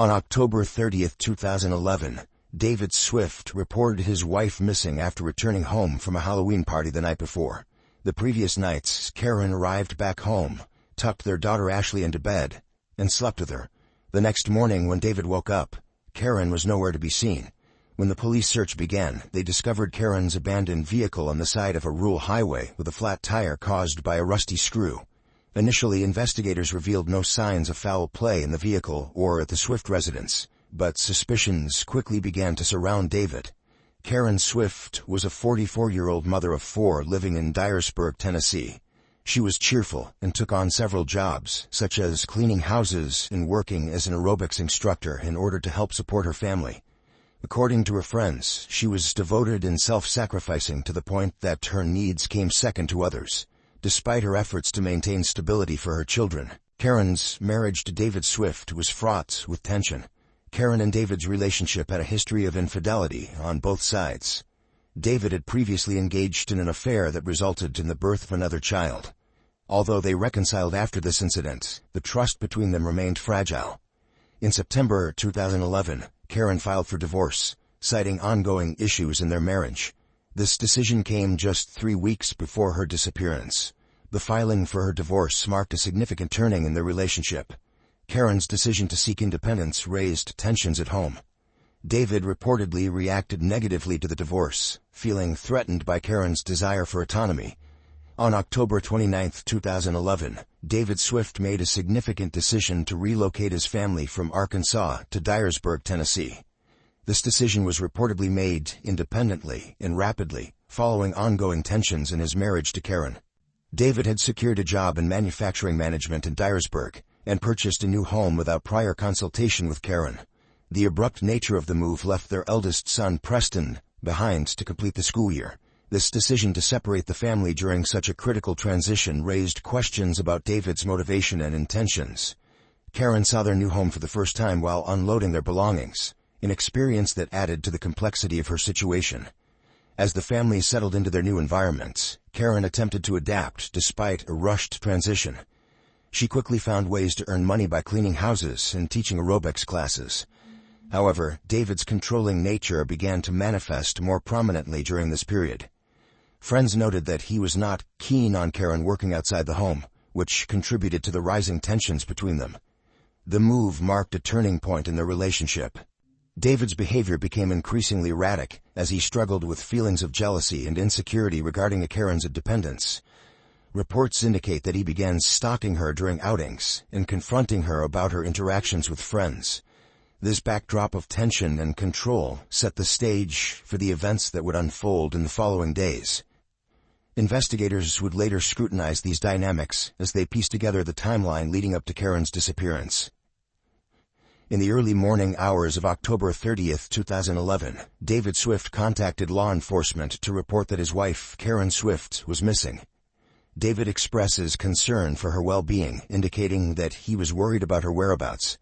On October 30, 2011, David Swift reported his wife missing after returning home from a Halloween party the night before. The previous nights, Karen arrived back home, tucked their daughter Ashley into bed, and slept with her. The next morning when David woke up, Karen was nowhere to be seen. When the police search began, they discovered Karen's abandoned vehicle on the side of a rural highway with a flat tire caused by a rusty screw. Initially, investigators revealed no signs of foul play in the vehicle or at the Swift residence, but suspicions quickly began to surround David. Karen Swift was a 44-year-old mother of 4 living in Dyersburg, Tennessee. She was cheerful and took on several jobs, such as cleaning houses and working as an aerobics instructor in order to help support her family. According to her friends, she was devoted and self-sacrificing to the point that her needs came second to others. Despite her efforts to maintain stability for her children, Karen's marriage to David Swift was fraught with tension. Karen and David's relationship had a history of infidelity on both sides. David had previously engaged in an affair that resulted in the birth of another child. Although they reconciled after this incident, the trust between them remained fragile. In September 2011, Karen filed for divorce, citing ongoing issues in their marriage. This decision came just 3 weeks before her disappearance. The filing for her divorce marked a significant turning in their relationship. Karen's decision to seek independence raised tensions at home. David reportedly reacted negatively to the divorce, feeling threatened by Karen's desire for autonomy. On October 29, 2011, David Swift made a significant decision to relocate his family from Arkansas to Dyersburg, Tennessee. This decision was reportedly made independently and rapidly, following ongoing tensions in his marriage to Karen. David had secured a job in manufacturing management in Dyersburg and purchased a new home without prior consultation with Karen. The abrupt nature of the move left their eldest son, Preston, behind to complete the school year. This decision to separate the family during such a critical transition raised questions about David's motivation and intentions. Karen saw their new home for the first time while unloading their belongings, an experience that added to the complexity of her situation. As the family settled into their new environments, Karen attempted to adapt despite a rushed transition. She quickly found ways to earn money by cleaning houses and teaching aerobics classes. However, David's controlling nature began to manifest more prominently during this period. Friends noted that he was not keen on Karen working outside the home, which contributed to the rising tensions between them. The move marked a turning point in their relationship. David's behavior became increasingly erratic as he struggled with feelings of jealousy and insecurity regarding Karen's independence. Reports indicate that he began stalking her during outings and confronting her about her interactions with friends. This backdrop of tension and control set the stage for the events that would unfold in the following days. Investigators would later scrutinize these dynamics as they pieced together the timeline leading up to Karen's disappearance. In the early morning hours of October 30, 2011, David Swift contacted law enforcement to report that his wife, Karen Swift, was missing. David expresses concern for her well-being, indicating that he was worried about her whereabouts.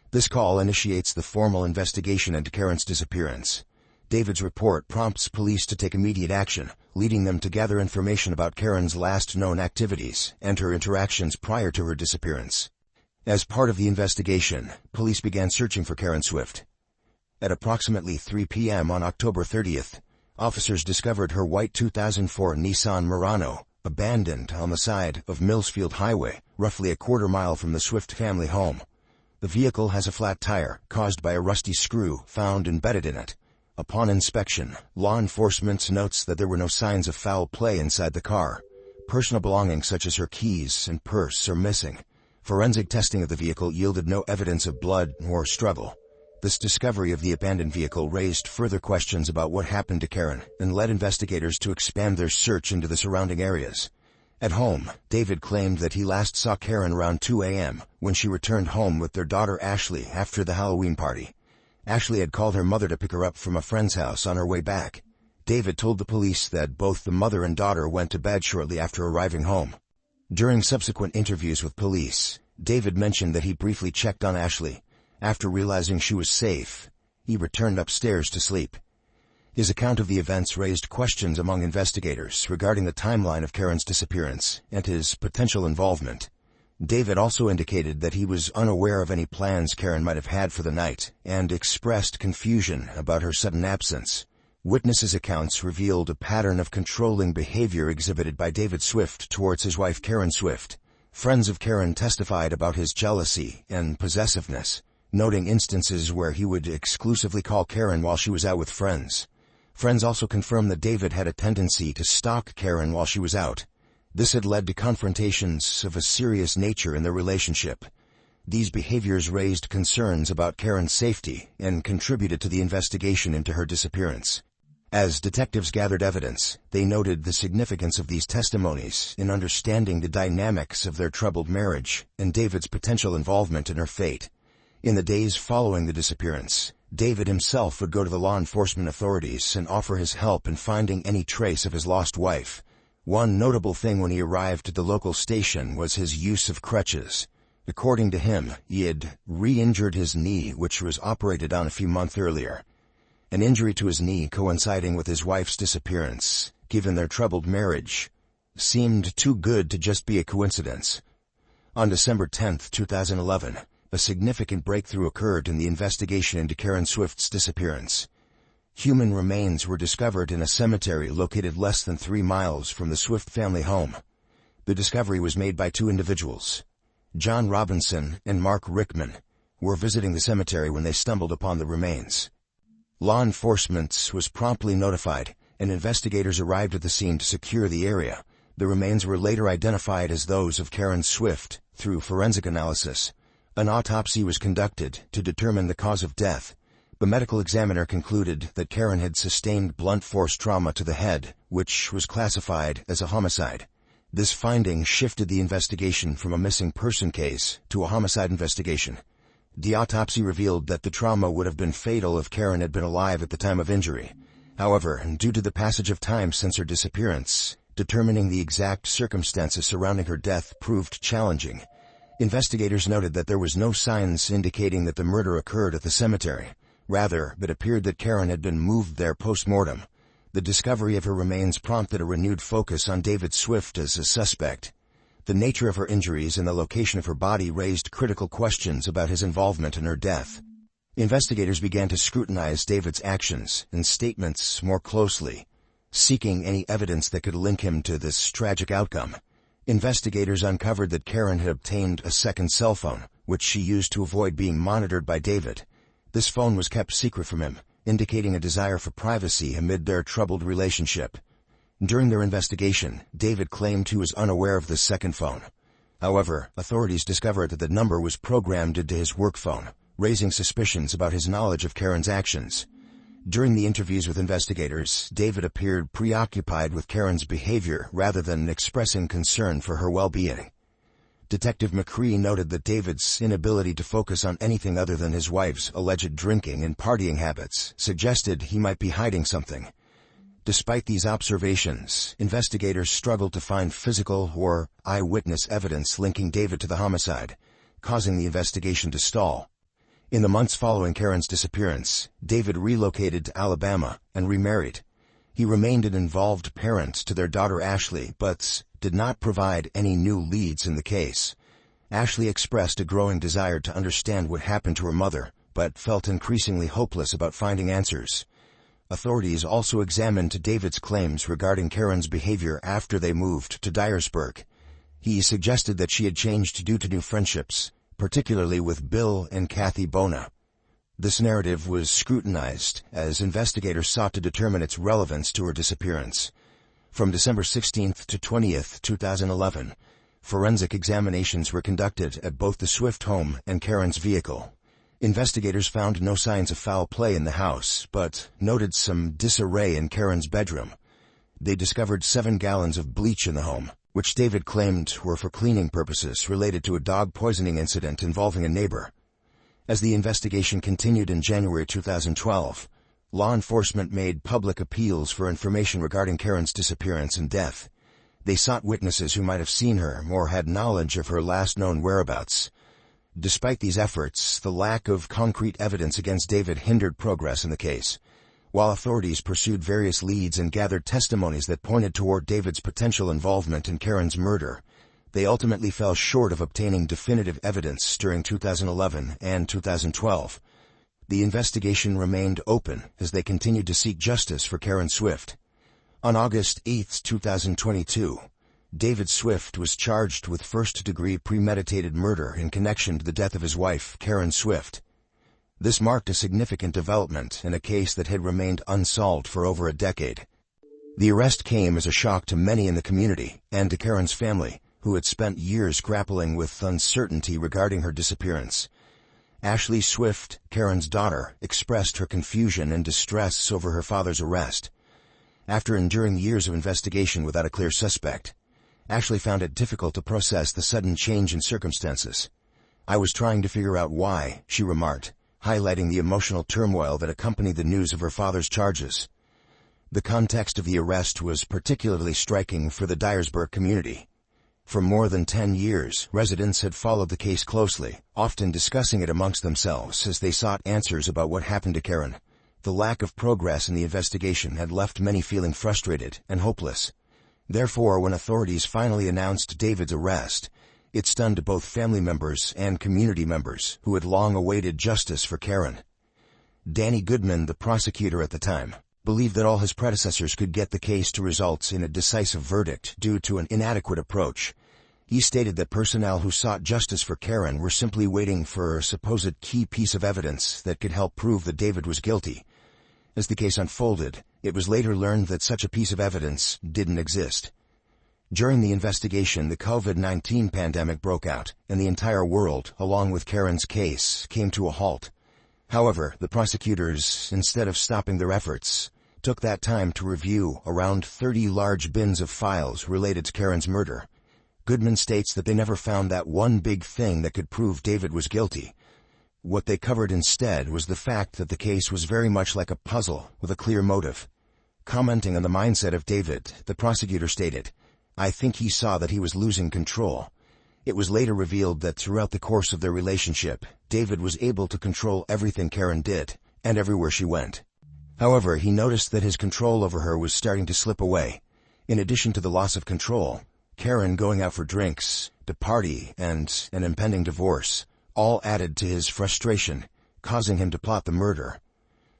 This call initiates the formal investigation into Karen's disappearance. David's report prompts police to take immediate action, leading them to gather information about Karen's last known activities and her interactions prior to her disappearance. As part of the investigation, police began searching for Karen Swift. At approximately 3 p.m. on October 30th, officers discovered her white 2004 Nissan Murano abandoned on the side of Millsfield Highway, roughly a quarter-mile from the Swift family home. The vehicle has a flat tire caused by a rusty screw found embedded in it. Upon inspection, law enforcement notes that there were no signs of foul play inside the car. Personal belongings such as her keys and purse are missing. Forensic testing of the vehicle yielded no evidence of blood or struggle. This discovery of the abandoned vehicle raised further questions about what happened to Karen and led investigators to expand their search into the surrounding areas. At home, David claimed that he last saw Karen around 2 a.m. when she returned home with their daughter Ashley after the Halloween party. Ashley had called her mother to pick her up from a friend's house on her way back. David told the police that both the mother and daughter went to bed shortly after arriving home. During subsequent interviews with police, David mentioned that he briefly checked on Ashley. After realizing she was safe, he returned upstairs to sleep. His account of the events raised questions among investigators regarding the timeline of Karen's disappearance and his potential involvement. David also indicated that he was unaware of any plans Karen might have had for the night, and expressed confusion about her sudden absence. Witnesses' accounts revealed a pattern of controlling behavior exhibited by David Swift towards his wife Karen Swift. Friends of Karen testified about his jealousy and possessiveness, noting instances where he would exclusively call Karen while she was out with friends. Friends also confirmed that David had a tendency to stalk Karen while she was out. This had led to confrontations of a serious nature in their relationship. These behaviors raised concerns about Karen's safety and contributed to the investigation into her disappearance. As detectives gathered evidence, they noted the significance of these testimonies in understanding the dynamics of their troubled marriage and David's potential involvement in her fate. In the days following the disappearance, David himself would go to the law enforcement authorities and offer his help in finding any trace of his lost wife. One notable thing when he arrived at the local station was his use of crutches. According to him, he had re-injured his knee, which was operated on a few months earlier. An injury to his knee coinciding with his wife's disappearance, given their troubled marriage, seemed too good to just be a coincidence. On December 10, 2011, a significant breakthrough occurred in the investigation into Karen Swift's disappearance. Human remains were discovered in a cemetery located less than 3 miles from the Swift family home. The discovery was made by 2 individuals. John Robinson and Mark Rickman were visiting the cemetery when they stumbled upon the remains. Law enforcement was promptly notified, and investigators arrived at the scene to secure the area. The remains were later identified as those of Karen Swift through forensic analysis. An autopsy was conducted to determine the cause of death. The medical examiner concluded that Karen had sustained blunt force trauma to the head, which was classified as a homicide. This finding shifted the investigation from a missing person case to a homicide investigation. The autopsy revealed that the trauma would have been fatal if Karen had been alive at the time of injury. However, due to the passage of time since her disappearance, determining the exact circumstances surrounding her death proved challenging. Investigators noted that there was no signs indicating that the murder occurred at the cemetery. Rather, it appeared that Karen had been moved there post-mortem. The discovery of her remains prompted a renewed focus on David Swift as a suspect. The nature of her injuries and the location of her body raised critical questions about his involvement in her death. Investigators began to scrutinize David's actions and statements more closely, seeking any evidence that could link him to this tragic outcome. Investigators uncovered that Karen had obtained a second cell phone, which she used to avoid being monitored by David. This phone was kept secret from him, indicating a desire for privacy amid their troubled relationship. During their investigation, David claimed he was unaware of the second phone. However, authorities discovered that the number was programmed into his work phone, raising suspicions about his knowledge of Karen's actions. During the interviews with investigators, David appeared preoccupied with Karen's behavior rather than expressing concern for her well-being. Detective McCree noted that David's inability to focus on anything other than his wife's alleged drinking and partying habits suggested he might be hiding something. Despite these observations, investigators struggled to find physical or eyewitness evidence linking David to the homicide, causing the investigation to stall. In the months following Karen's disappearance, David relocated to Alabama and remarried. He remained an involved parent to their daughter Ashley, but did not provide any new leads in the case. Ashley expressed a growing desire to understand what happened to her mother, but felt increasingly hopeless about finding answers. Authorities also examined David's claims regarding Karen's behavior after they moved to Dyersburg. He suggested that she had changed due to new friendships, particularly with Bill and Kathy Bona. This narrative was scrutinized as investigators sought to determine its relevance to her disappearance. From December 16 to 20, 2011, forensic examinations were conducted at both the Swift home and Karen's vehicle. Investigators found no signs of foul play in the house, but noted some disarray in Karen's bedroom. They discovered 7 gallons of bleach in the home, which David claimed were for cleaning purposes related to a dog poisoning incident involving a neighbor. As the investigation continued in January 2012, law enforcement made public appeals for information regarding Karen's disappearance and death. They sought witnesses who might have seen her or had knowledge of her last known whereabouts. Despite these efforts, the lack of concrete evidence against David hindered progress in the case. While authorities pursued various leads and gathered testimonies that pointed toward David's potential involvement in Karen's murder, They ultimately fell short of obtaining definitive evidence during 2011 and 2012. The investigation remained open as they continued to seek justice for Karen Swift. On August 8, 2022, David Swift was charged with first-degree premeditated murder in connection to the death of his wife, Karen Swift. This marked a significant development in a case that had remained unsolved for over a decade. The arrest came as a shock to many in the community and to Karen's family, who had spent years grappling with uncertainty regarding her disappearance. Ashley Swift, Karen's daughter, expressed her confusion and distress over her father's arrest. After enduring years of investigation without a clear suspect, Ashley found it difficult to process the sudden change in circumstances. "I was trying to figure out why," she remarked, highlighting the emotional turmoil that accompanied the news of her father's charges. The context of the arrest was particularly striking for the Dyersburg community. For more than 10 years, residents had followed the case closely, often discussing it amongst themselves as they sought answers about what happened to Karen. The lack of progress in the investigation had left many feeling frustrated and hopeless. Therefore, when authorities finally announced David's arrest, it stunned both family members and community members who had long awaited justice for Karen. Danny Goodman, the prosecutor at the time, believed that all his predecessors could get the case to result in a decisive verdict due to an inadequate approach. He stated that personnel who sought justice for Karen were simply waiting for a supposed key piece of evidence that could help prove that David was guilty. As the case unfolded, it was later learned that such a piece of evidence didn't exist. During the investigation, the COVID-19 pandemic broke out, and the entire world, along with Karen's case, came to a halt. However, the prosecutors, instead of stopping their efforts, took that time to review around 30 large bins of files related to Karen's murder. Goodman states that they never found that one big thing that could prove David was guilty. What they covered instead was the fact that the case was very much like a puzzle with a clear motive. Commenting on the mindset of David, the prosecutor stated, "I think he saw that he was losing control." It was later revealed that throughout the course of their relationship, David was able to control everything Karen did, and everywhere she went. However, he noticed that his control over her was starting to slip away. In addition to the loss of control, Karen going out for drinks, to party, and an impending divorce, all added to his frustration, causing him to plot the murder.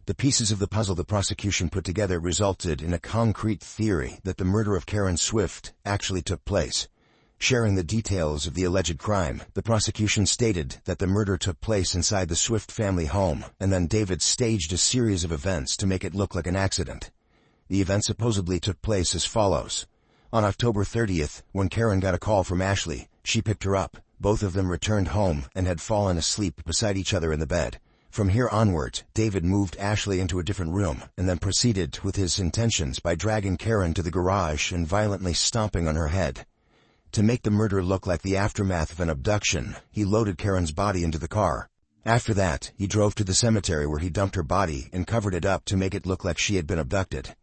The pieces of the puzzle the prosecution put together resulted in a concrete theory that the murder of Karen Swift actually took place. Sharing the details of the alleged crime, the prosecution stated that the murder took place inside the Swift family home, and then David staged a series of events to make it look like an accident. The event supposedly took place as follows. On October 30th, when Karen got a call from Ashley, she picked her up. Both of them returned home and had fallen asleep beside each other in the bed. From here onward, David moved Ashley into a different room and then proceeded with his intentions by dragging Karen to the garage and violently stomping on her head. To make the murder look like the aftermath of an abduction, he loaded Karen's body into the car. After that, he drove to the cemetery where he dumped her body and covered it up to make it look like she had been abducted.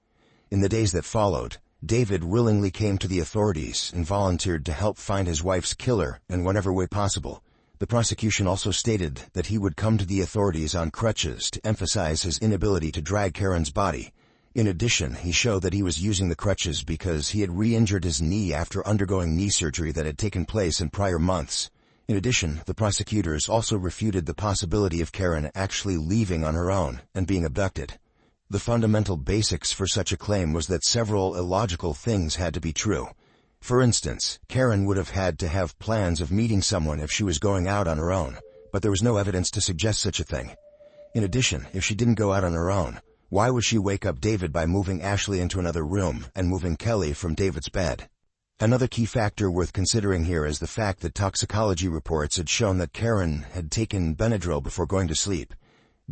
In the days that followed, David willingly came to the authorities and volunteered to help find his wife's killer in whatever way possible. The prosecution also stated that he would come to the authorities on crutches to emphasize his inability to drag Karen's body. In addition, he showed that he was using the crutches because he had re-injured his knee after undergoing knee surgery that had taken place in prior months. In addition, the prosecutors also refuted the possibility of Karen actually leaving on her own and being abducted. The fundamental basics for such a claim was that several illogical things had to be true. For instance, Karen would have had to have plans of meeting someone if she was going out on her own, but there was no evidence to suggest such a thing. In addition, if she didn't go out on her own, why would she wake up David by moving Ashley into another room and moving Kelly from David's bed? Another key factor worth considering here is the fact that toxicology reports had shown that Karen had taken Benadryl before going to sleep.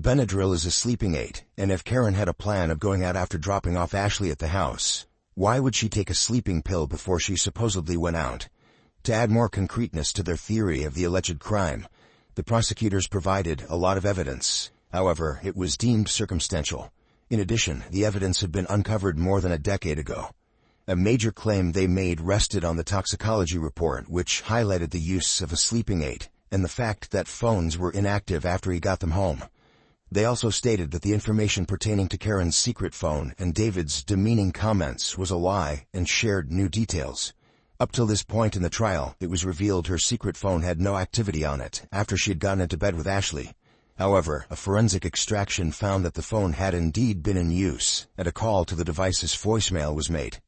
Benadryl is a sleeping aid, and if Karen had a plan of going out after dropping off Ashley at the house, why would she take a sleeping pill before she supposedly went out? To add more concreteness to their theory of the alleged crime, the prosecutors provided a lot of evidence. However, it was deemed circumstantial. In addition, the evidence had been uncovered more than a decade ago. A major claim they made rested on the toxicology report, which highlighted the use of a sleeping aid and the fact that phones were inactive after he got them home. They also stated that the information pertaining to Karen's secret phone and David's demeaning comments was a lie and shared new details. Up till this point in the trial, it was revealed her secret phone had no activity on it after she had gotten into bed with Ashley. However, a forensic extraction found that the phone had indeed been in use, and a call to the device's voicemail was made.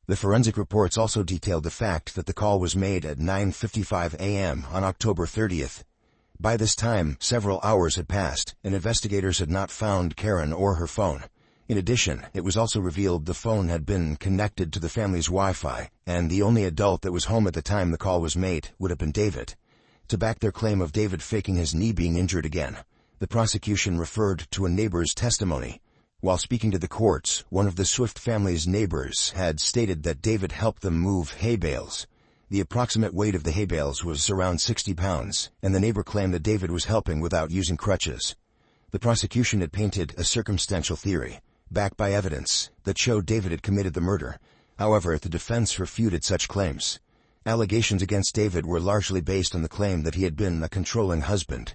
The forensic reports also detailed the fact that the call was made at 9:55 a.m. on October 30th. By this time, several hours had passed, and investigators had not found Karen or her phone. In addition, it was also revealed the phone had been connected to the family's Wi-Fi, and the only adult that was home at the time the call was made would have been David. To back their claim of David faking his knee being injured again, the prosecution referred to a neighbor's testimony. While speaking to the courts, one of the Swift family's neighbors had stated that David helped them move hay bales. The approximate weight of the hay bales was around 60 pounds, and the neighbor claimed that David was helping without using crutches. The prosecution had painted a circumstantial theory, backed by evidence, that showed David had committed the murder. However, the defense refuted such claims. Allegations against David were largely based on the claim that he had been a controlling husband.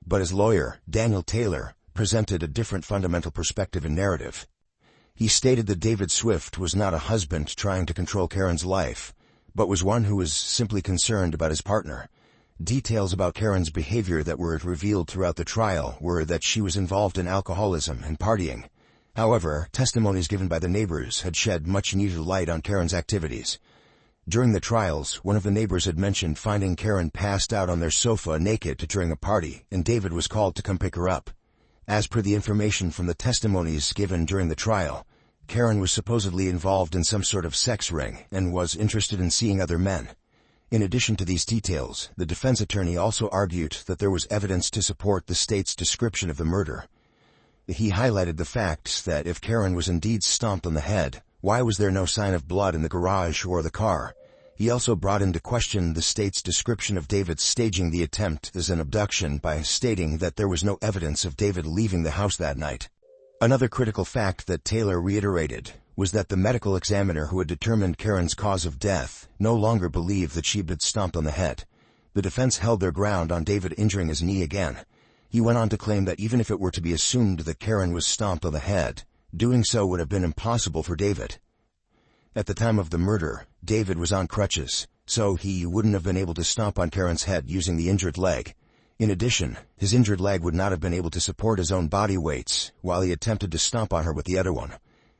But his lawyer, Daniel Taylor, presented a different fundamental perspective and narrative. He stated that David Swift was not a husband trying to control Karen's life, but was one who was simply concerned about his partner. Details about Karen's behavior that were revealed throughout the trial were that she was involved in alcoholism and partying. However, testimonies given by the neighbors had shed much-needed light on Karen's activities. During the trials, one of the neighbors had mentioned finding Karen passed out on their sofa naked during a party, and David was called to come pick her up. As per the information from the testimonies given during the trial, Karen was supposedly involved in some sort of sex ring and was interested in seeing other men. In addition to these details, the defense attorney also argued that there was evidence to support the state's description of the murder. He highlighted the fact that if Karen was indeed stomped on the head, why was there no sign of blood in the garage or the car? He also brought into question the state's description of David staging the attempt as an abduction by stating that there was no evidence of David leaving the house that night. Another critical fact that Taylor reiterated was that the medical examiner who had determined Karen's cause of death no longer believed that she had been stomped on the head. The defense held their ground on David injuring his knee again. He went on to claim that even if it were to be assumed that Karen was stomped on the head, doing so would have been impossible for David. At the time of the murder, David was on crutches, so he wouldn't have been able to stomp on Karen's head using the injured leg. In addition, his injured leg would not have been able to support his own body weights while he attempted to stomp on her with the other one.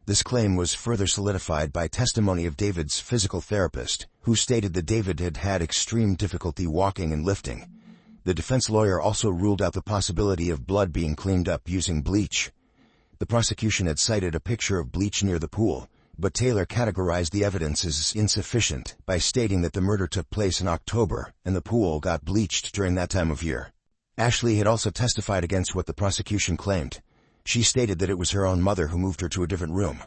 This claim was further solidified by testimony of David's physical therapist, who stated that David had had extreme difficulty walking and lifting. The defense lawyer also ruled out the possibility of blood being cleaned up using bleach. The prosecution had cited a picture of bleach near the pool, but Taylor categorized the evidence as insufficient by stating that the murder took place in October and the pool got bleached during that time of year. Ashley had also testified against what the prosecution claimed. She stated that it was her own mother who moved her to a different room.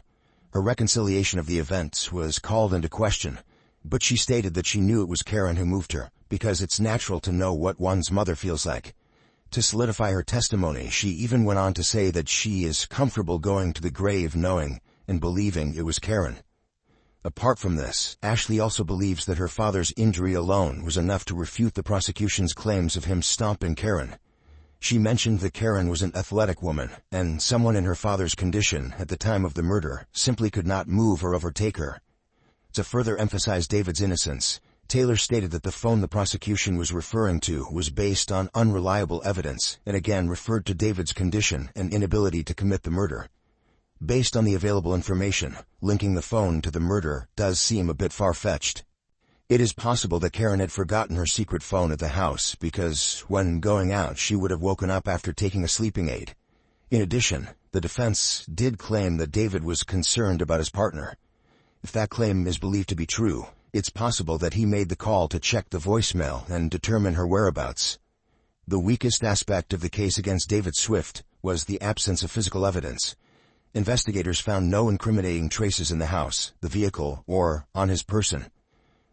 Her reconciliation of the events was called into question, but she stated that she knew it was Karen who moved her, because it's natural to know what one's mother feels like. To solidify her testimony, she even went on to say that she is comfortable going to the grave knowing and believing it was Karen. Apart from this, Ashley also believes that her father's injury alone was enough to refute the prosecution's claims of him stomping Karen. She mentioned that Karen was an athletic woman, and someone in her father's condition at the time of the murder simply could not move or overtake her. To further emphasize David's innocence, Taylor stated that the phone the prosecution was referring to was based on unreliable evidence and again referred to David's condition and inability to commit the murder. Based on the available information, linking the phone to the murder does seem a bit far-fetched. It is possible that Karen had forgotten her secret phone at the house because, when going out, she would have woken up after taking a sleeping aid. In addition, the defense did claim that David was concerned about his partner. If that claim is believed to be true, it's possible that he made the call to check the voicemail and determine her whereabouts. The weakest aspect of the case against David Swift was the absence of physical evidence. Investigators found no incriminating traces in the house, the vehicle, or on his person.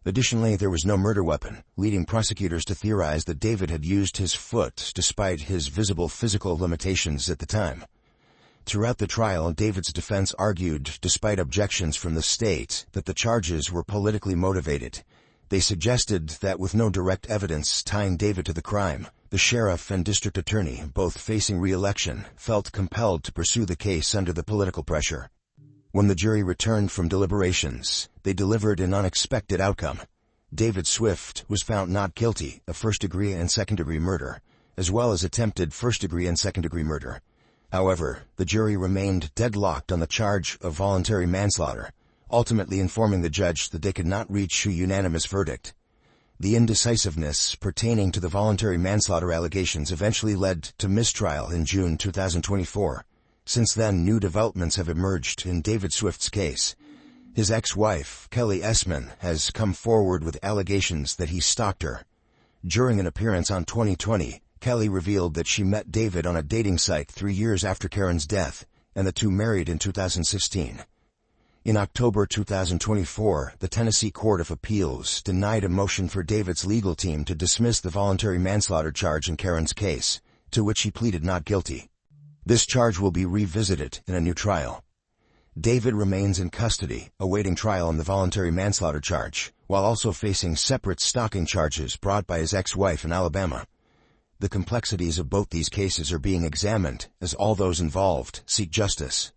Additionally, there was no murder weapon, leading prosecutors to theorize that David had used his foot despite his visible physical limitations at the time. Throughout the trial, David's defense argued, despite objections from the state, that the charges were politically motivated. They suggested that with no direct evidence tying David to the crime, the sheriff and district attorney, both facing re-election, felt compelled to pursue the case under the political pressure. When the jury returned from deliberations, they delivered an unexpected outcome. David Swift was found not guilty of first-degree and second-degree murder, as well as attempted first-degree and second-degree murder. However, the jury remained deadlocked on the charge of voluntary manslaughter, ultimately informing the judge that they could not reach a unanimous verdict. The indecisiveness pertaining to the voluntary manslaughter allegations eventually led to mistrial in June 2024. Since then, new developments have emerged in David Swift's case. His ex-wife, Kelly Essman, has come forward with allegations that he stalked her. During an appearance on 2020, Kelly revealed that she met David on a dating site 3 years after Karen's death, and the two married in 2016. In October 2024, the Tennessee Court of Appeals denied a motion for David's legal team to dismiss the voluntary manslaughter charge in Karen's case, to which he pleaded not guilty. This charge will be revisited in a new trial. David remains in custody, awaiting trial on the voluntary manslaughter charge, while also facing separate stalking charges brought by his ex-wife in Alabama. The complexities of both these cases are being examined as all those involved seek justice.